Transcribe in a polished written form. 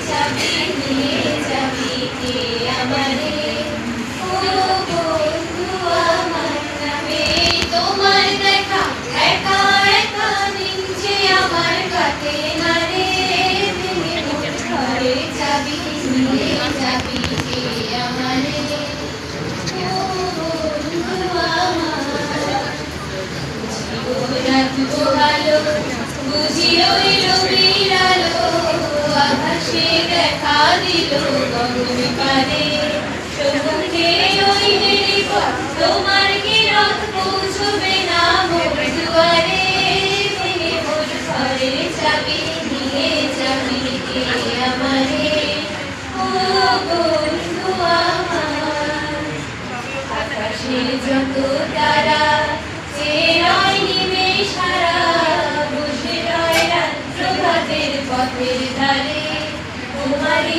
যাবি নিয়ে যাবি কে আমারে ও বন্ধু আমার নামে তোমার দেখা একা একা দিন যে আমার কাটে না রে ভেঙে মোর ঘরে যাবি নিয়ে যাবি কে আমারে ও বন্ধু আমার রাখবো ভালো বুঝি রইল বিড়ালো আকাশে দেখা দিল গগন পারে সমুদ্রে ওই হেলিকপ্টার তোমার কি রথ পৌঁছবে না মোর দুয়ারে ভেঙে মোর ঘরে যাবি নিয়ে যাবি কে আমারে ও বন্ধু আমার আকাশে যত তারা সে রয় নিমেষ হারা বসে রয় রাত প্রভাতের পথের ধারে তোমারই